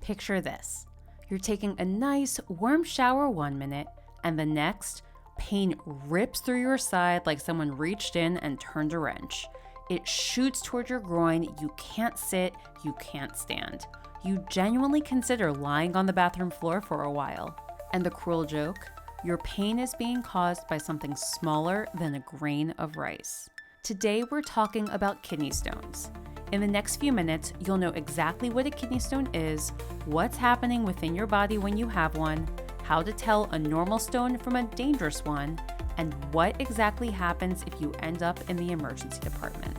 Picture this. You're taking a nice, warm shower 1 minute, and the next, pain rips through your side like someone reached in and turned a wrench. It shoots toward your groin. You can't sit, you can't stand. You genuinely consider lying on the bathroom floor for a while. And the cruel joke? Your pain is being caused by something smaller than a grain of rice. Today we're talking about kidney stones. In the next few minutes, you'll know exactly what a kidney stone is, what's happening within your body when you have one, how to tell a normal stone from a dangerous one, and what exactly happens if you end up in the emergency department.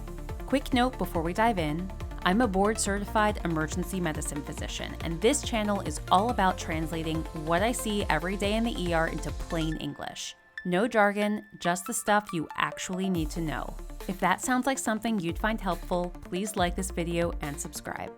Quick note before we dive in, I'm a board-certified emergency medicine physician, and this channel is all about translating what I see every day in the ER into plain English. No jargon, just the stuff you actually need to know. If that sounds like something you'd find helpful, please like this video and subscribe.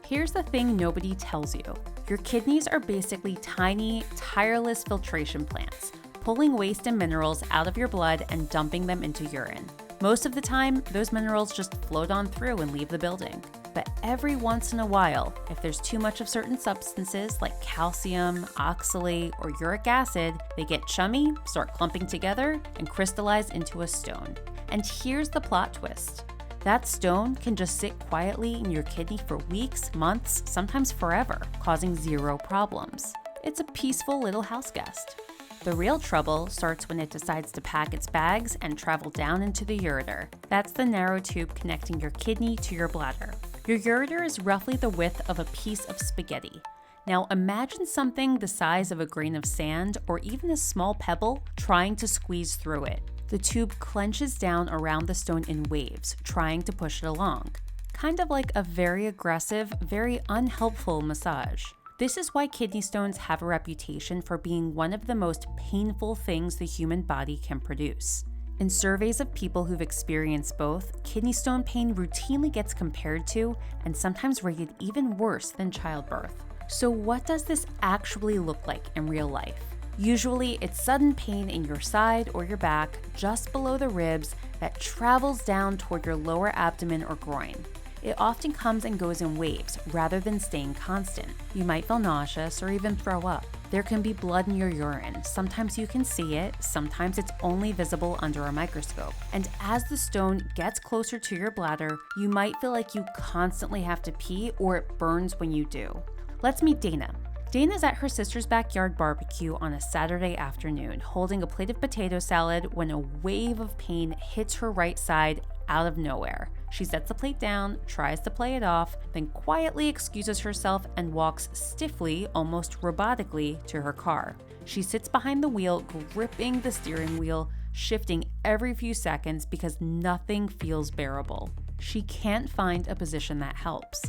Here's the thing nobody tells you. Your kidneys are basically tiny, tireless filtration plants, pulling waste and minerals out of your blood and dumping them into urine. Most of the time, those minerals just float on through and leave the building. But every once in a while, if there's too much of certain substances like calcium, oxalate, or uric acid, they get chummy, start clumping together, and crystallize into a stone. And here's the plot twist. That stone can just sit quietly in your kidney for weeks, months, sometimes forever, causing zero problems. It's a peaceful little house guest. The real trouble starts when it decides to pack its bags and travel down into the ureter. That's the narrow tube connecting your kidney to your bladder. Your ureter is roughly the width of a piece of spaghetti. Now imagine something the size of a grain of sand or even a small pebble trying to squeeze through it. The tube clenches down around the stone in waves, trying to push it along. Kind of like a very aggressive, very unhelpful massage. This is why kidney stones have a reputation for being one of the most painful things the human body can produce. In surveys of people who've experienced both, kidney stone pain routinely gets compared to and sometimes rated even worse than childbirth. So what does this actually look like in real life? Usually, it's sudden pain in your side or your back, just below the ribs, that travels down toward your lower abdomen or groin. It often comes and goes in waves rather than staying constant. You might feel nauseous or even throw up. There can be blood in your urine. Sometimes you can see it, sometimes it's only visible under a microscope. And as the stone gets closer to your bladder, you might feel like you constantly have to pee or it burns when you do. Let's meet Dana. Dana's at her sister's backyard barbecue on a Saturday afternoon, holding a plate of potato salad when a wave of pain hits her right side out of nowhere. She sets the plate down, tries to play it off, then quietly excuses herself and walks stiffly, almost robotically, to her car. She sits behind the wheel, gripping the steering wheel, shifting every few seconds because nothing feels bearable. She can't find a position that helps.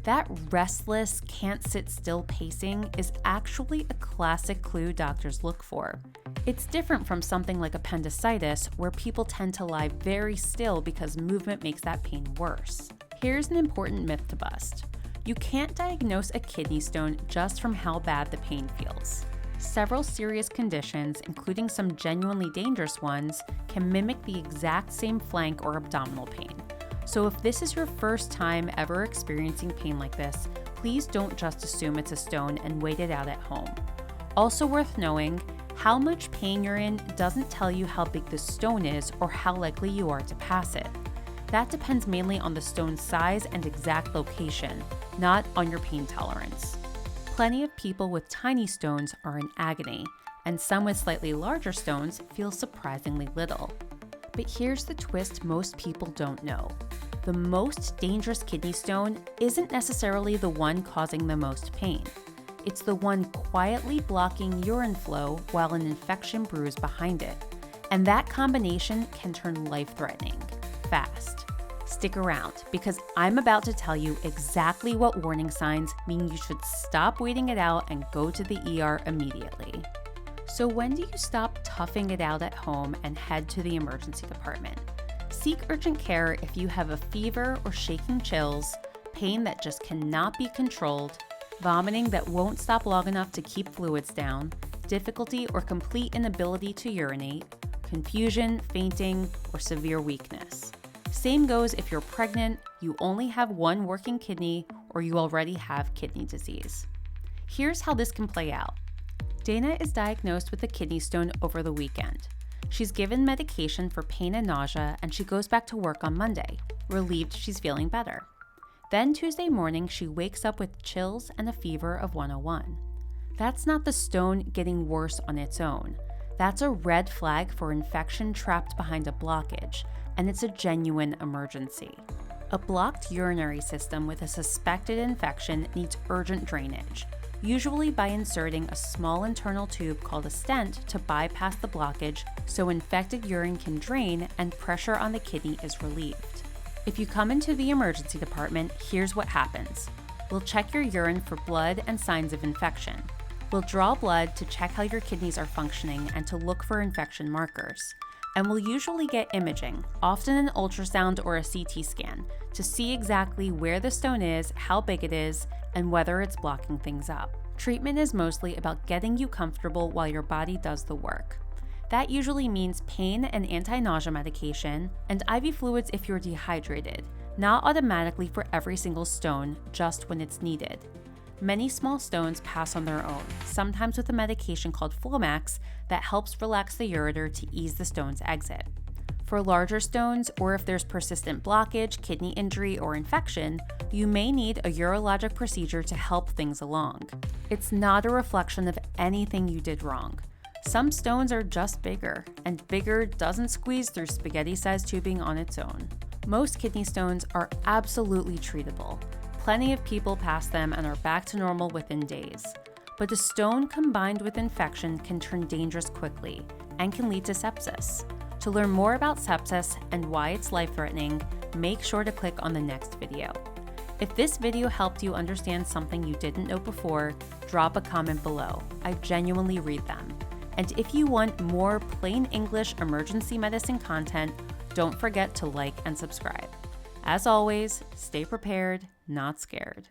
That restless, can't sit still pacing is actually a classic clue doctors look for. It's different from something like appendicitis, where people tend to lie very still because movement makes that pain worse. Here's an important myth to bust. You can't diagnose a kidney stone just from how bad the pain feels. Several serious conditions, including some genuinely dangerous ones, can mimic the exact same flank or abdominal pain. So if this is your first time ever experiencing pain like this, please don't just assume it's a stone and wait it out at home. Also worth knowing, how much pain you're in doesn't tell you how big the stone is or how likely you are to pass it. That depends mainly on the stone's size and exact location, not on your pain tolerance. Plenty of people with tiny stones are in agony, and some with slightly larger stones feel surprisingly little. But here's the twist most people don't know. The most dangerous kidney stone isn't necessarily the one causing the most pain. It's the one quietly blocking urine flow while an infection brews behind it. And that combination can turn life-threatening, fast. Stick around, because I'm about to tell you exactly what warning signs mean you should stop waiting it out and go to the ER immediately. So when do you stop toughing it out at home and head to the emergency department? Seek urgent care if you have a fever or shaking chills, pain that just cannot be controlled, vomiting that won't stop long enough to keep fluids down, difficulty or complete inability to urinate, confusion, fainting, or severe weakness. Same goes if you're pregnant, you only have one working kidney, or you already have kidney disease. Here's how this can play out. Dana is diagnosed with a kidney stone over the weekend. She's given medication for pain and nausea, and she goes back to work on Monday, relieved she's feeling better. Then Tuesday morning, she wakes up with chills and a fever of 101. That's not the stone getting worse on its own. That's a red flag for infection trapped behind a blockage, and it's a genuine emergency. A blocked urinary system with a suspected infection needs urgent drainage, usually by inserting a small internal tube called a stent to bypass the blockage so infected urine can drain and pressure on the kidney is relieved. If you come into the emergency department, here's what happens. We'll check your urine for blood and signs of infection. We'll draw blood to check how your kidneys are functioning and to look for infection markers. And we'll usually get imaging, often an ultrasound or a CT scan, to see exactly where the stone is, how big it is, and whether it's blocking things up. Treatment is mostly about getting you comfortable while your body does the work. That usually means pain and anti-nausea medication, and IV fluids if you're dehydrated, not automatically for every single stone, just when it's needed. Many small stones pass on their own, sometimes with a medication called Flomax that helps relax the ureter to ease the stone's exit. For larger stones, or if there's persistent blockage, kidney injury, or infection, you may need a urologic procedure to help things along. It's not a reflection of anything you did wrong. Some stones are just bigger, and bigger doesn't squeeze through spaghetti-sized tubing on its own. Most kidney stones are absolutely treatable. Plenty of people pass them and are back to normal within days. But a stone combined with infection can turn dangerous quickly and can lead to sepsis. To learn more about sepsis and why it's life-threatening, make sure to click on the next video. If this video helped you understand something you didn't know before, drop a comment below. I genuinely read them. And if you want more plain English emergency medicine content, don't forget to like and subscribe. As always, stay prepared, not scared.